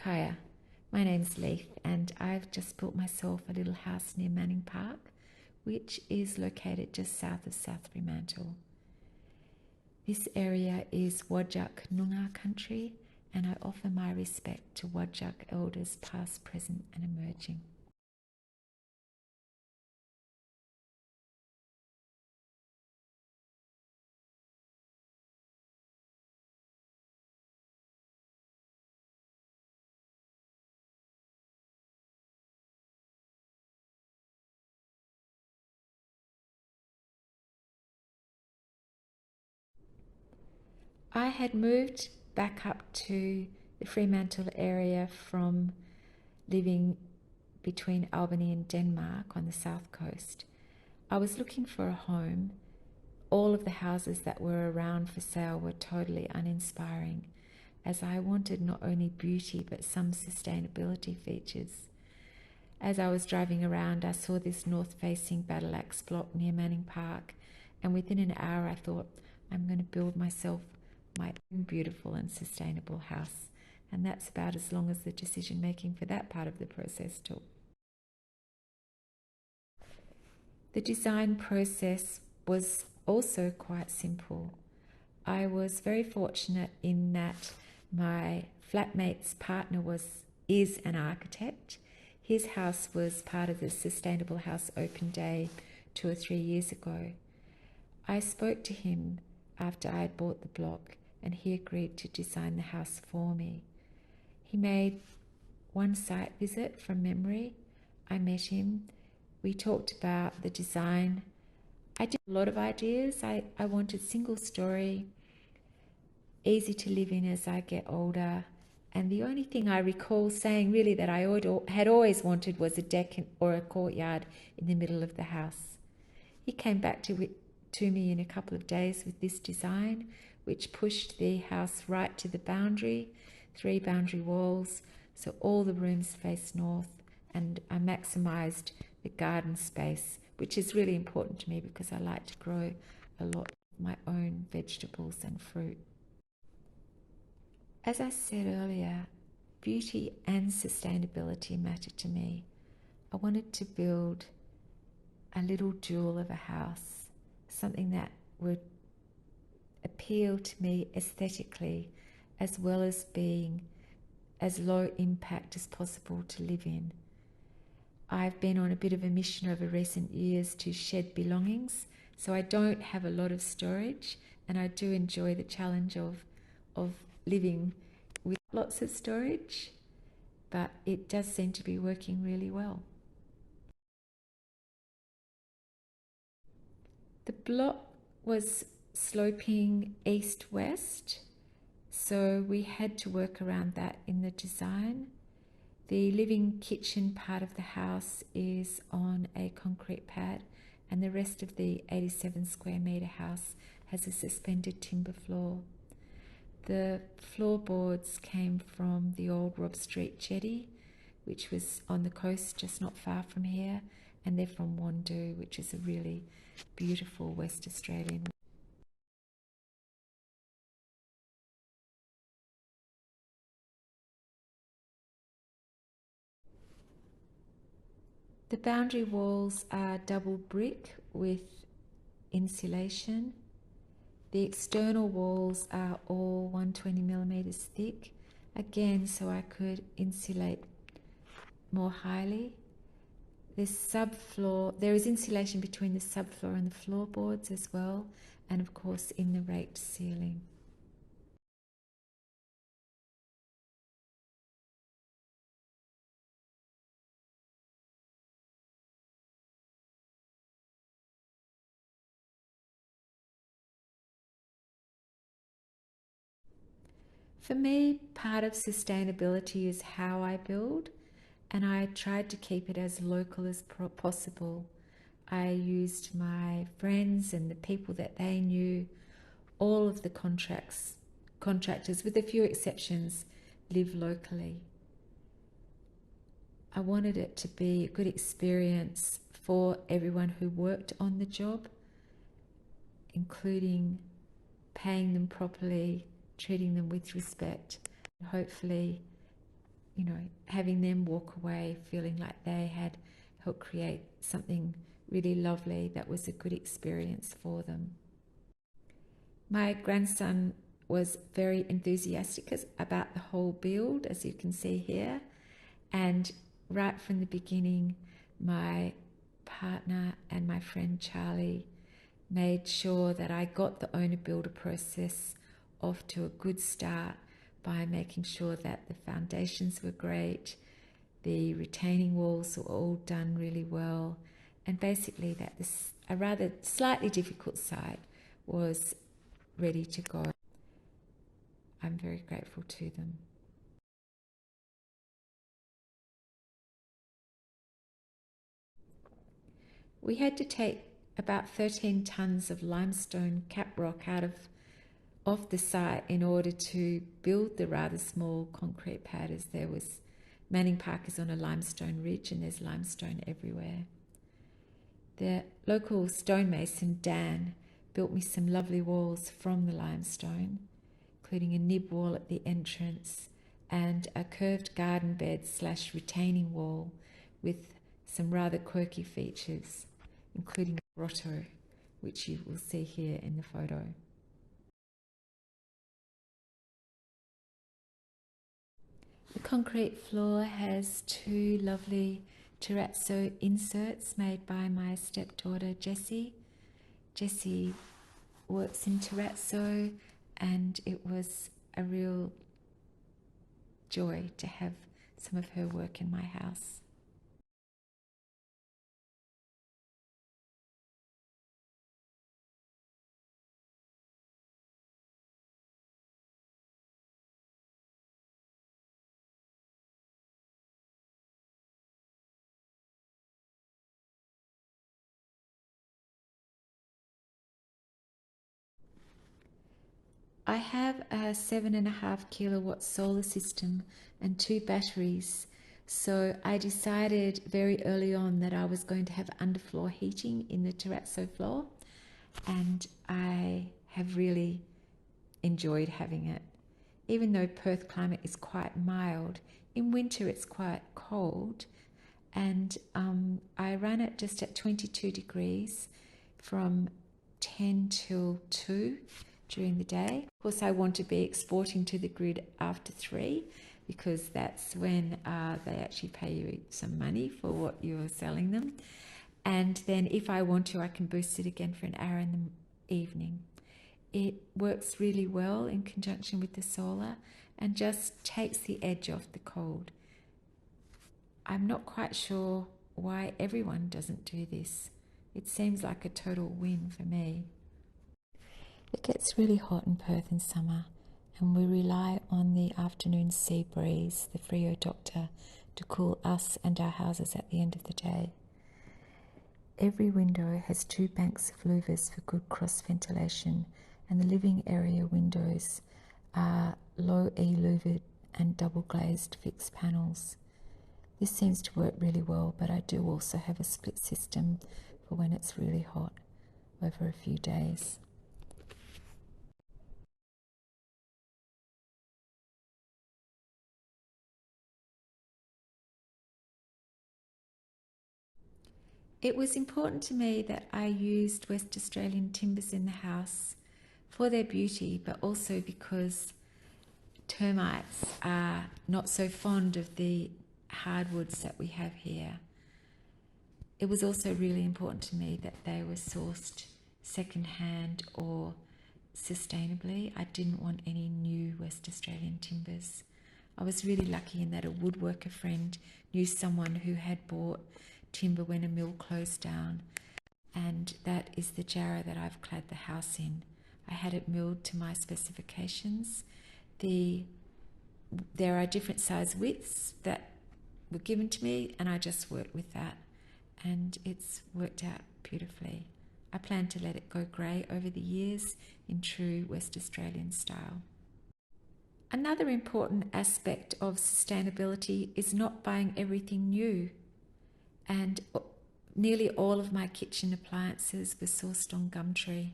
Kaya, my name's Leith and I've just built myself a little house near Manning Park, which is located just south of South Fremantle. This area is Whadjuk Noongar country, and I offer my respect to Whadjuk elders past, present and emerging. I had moved back up to the Fremantle area from living between Albany and Denmark on the south coast. I was looking for a home. All of the houses that were around for sale were totally uninspiring, as I wanted not only beauty but some sustainability features. As I was driving around, I saw this north-facing battle axe block near Manning Park, and within an hour I thought, I'm going to build myself my own beautiful and sustainable house. And that's about as long as the decision making for that part of the process took. The design process was also quite simple. I was very fortunate in that my flatmate's partner is an architect. His house was part of the Sustainable House Open Day 2 or 3 years ago. I spoke to him after I had bought the block, and he agreed to design the house for me. He made one site visit from memory. I met him. We talked about the design. I did a lot of ideas. I wanted single story, easy to live in as I get older. And the only thing I recall saying really that I had always wanted was a deck or a courtyard in the middle of the house. He came back to me in a couple of days with this design, which pushed the house right to the boundary, 3 boundary walls, so all the rooms face north, and I maximised the garden space, which is really important to me because I like to grow a lot of my own vegetables and fruit. As I said earlier, beauty and sustainability matter to me. I wanted to build a little jewel of a house, something that would appeal to me aesthetically, as well as being as low impact as possible to live in. I've been on a bit of a mission over recent years to shed belongings, so I don't have a lot of storage, and I do enjoy the challenge of living with lots of storage, but it does seem to be working really well. The block was sloping east-west, so we had to work around that in the design. The living kitchen part of the house is on a concrete pad, and the rest of the 87 square metre house has a suspended timber floor. The floorboards came from the old Robb Street jetty, which was on the coast just not far from here, and they're from Wandoo, which is a really beautiful West Australian. The boundary walls are double brick with insulation. The external walls are all 120mm thick, again so I could insulate more highly. The subfloor, there is insulation between the subfloor and the floorboards as well, and of course in the raked ceiling. For me, part of sustainability is how I build, and I tried to keep it as local as possible. I used my friends and the people that they knew. All of the contractors, with a few exceptions, live locally. I wanted it to be a good experience for everyone who worked on the job, including paying them properly, treating them with respect, and hopefully you know, having them walk away feeling like they had helped create something really lovely that was a good experience for them. My grandson was very enthusiastic about the whole build, as you can see here, and right from the beginning, my partner and my friend Charlie made sure that I got the owner-builder process off to a good start by making sure that the foundations were great, the retaining walls were all done really well, and basically that a rather slightly difficult site was ready to go. I'm very grateful to them. We had to take about 13 tons of limestone cap rock out of the site in order to build the rather small concrete pad, as there was Manning Park is on a limestone ridge and there's limestone everywhere. The local stonemason, Dan, built me some lovely walls from the limestone, including a nib wall at the entrance and a curved garden bed / retaining wall with some rather quirky features, including a grotto, which you will see here in the photo. The concrete floor has two lovely terrazzo inserts made by my stepdaughter Jessie. Jessie works in terrazzo, and it was a real joy to have some of her work in my house. I have a 7.5 kilowatt solar system and 2 batteries, so I decided very early on that I was going to have underfloor heating in the terrazzo floor, and I have really enjoyed having it. Even though Perth climate is quite mild, in winter it's quite cold, and I run it just at 22 degrees from 10 till 2 during the day. Of course, I want to be exporting to the grid after 3, because that's when they actually pay you some money for what you're selling them. And then if I want to, I can boost it again for an hour in the evening. It works really well in conjunction with the solar and just takes the edge off the cold. I'm not quite sure why everyone doesn't do this. It seems like a total win for me. It gets really hot in Perth in summer, and we rely on the afternoon sea breeze, the Freo Doctor, to cool us and our houses at the end of the day. Every window has 2 banks of louvres for good cross ventilation, and the living area windows are low E louvered and double glazed fixed panels. This seems to work really well, but I do also have a split system for when it's really hot over a few days. It was important to me that I used West Australian timbers in the house for their beauty, but also because termites are not so fond of the hardwoods that we have here. It was also really important to me that they were sourced secondhand or sustainably. I didn't want any new West Australian timbers. I was really lucky in that a woodworker friend knew someone who had bought timber when a mill closed down, and that is the jarrah that I've clad the house in. I had it milled to my specifications. There are different size widths that were given to me, and I just worked with that, and it's worked out beautifully. I plan to let it go grey over the years in true West Australian style. Another important aspect of sustainability is not buying everything new, and nearly all of my kitchen appliances were sourced on Gumtree.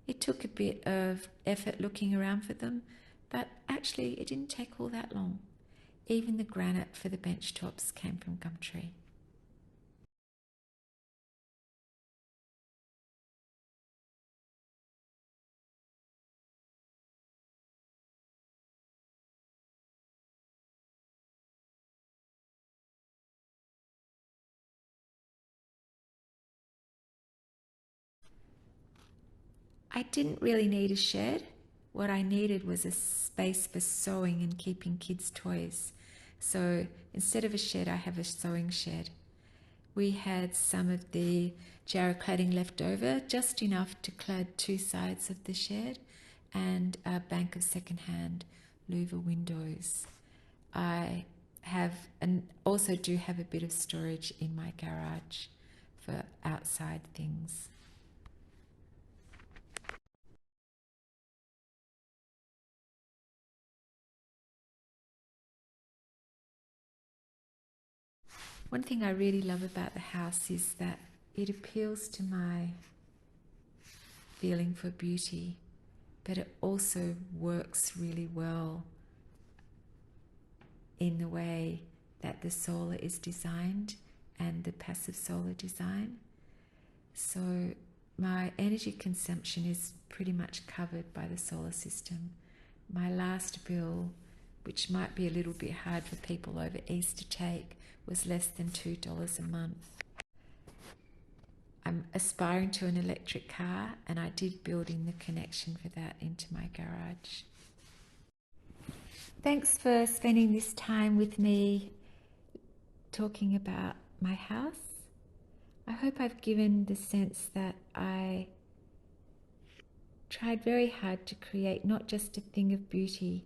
It took a bit of effort looking around for them, but actually it didn't take all that long. Even the granite for the bench tops came from Gumtree. I didn't really need a shed. What I needed was a space for sewing and keeping kids' toys. So instead of a shed, I have a sewing shed. We had some of the jarrah cladding left over, just enough to clad two sides of the shed, and a bank of second-hand louver windows. I have and also do have a bit of storage in my garage for outside things. One thing I really love about the house is that it appeals to my feeling for beauty, but it also works really well in the way that the solar is designed and the passive solar design. So my energy consumption is pretty much covered by the solar system. My last bill, which might be a little bit hard for people over East to take, was less than $2 a month. I'm aspiring to an electric car, and I did build in the connection for that into my garage. Thanks for spending this time with me talking about my house. I hope I've given the sense that I tried very hard to create not just a thing of beauty,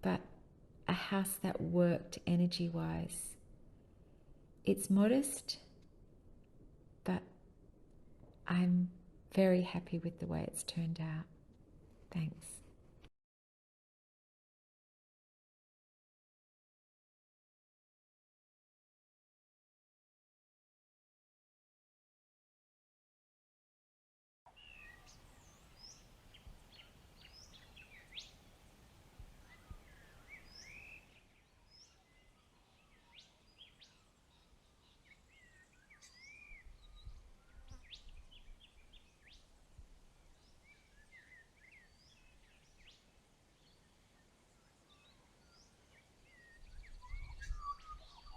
but a house that worked energy-wise. It's modest, but I'm very happy with the way it's turned out. Thanks.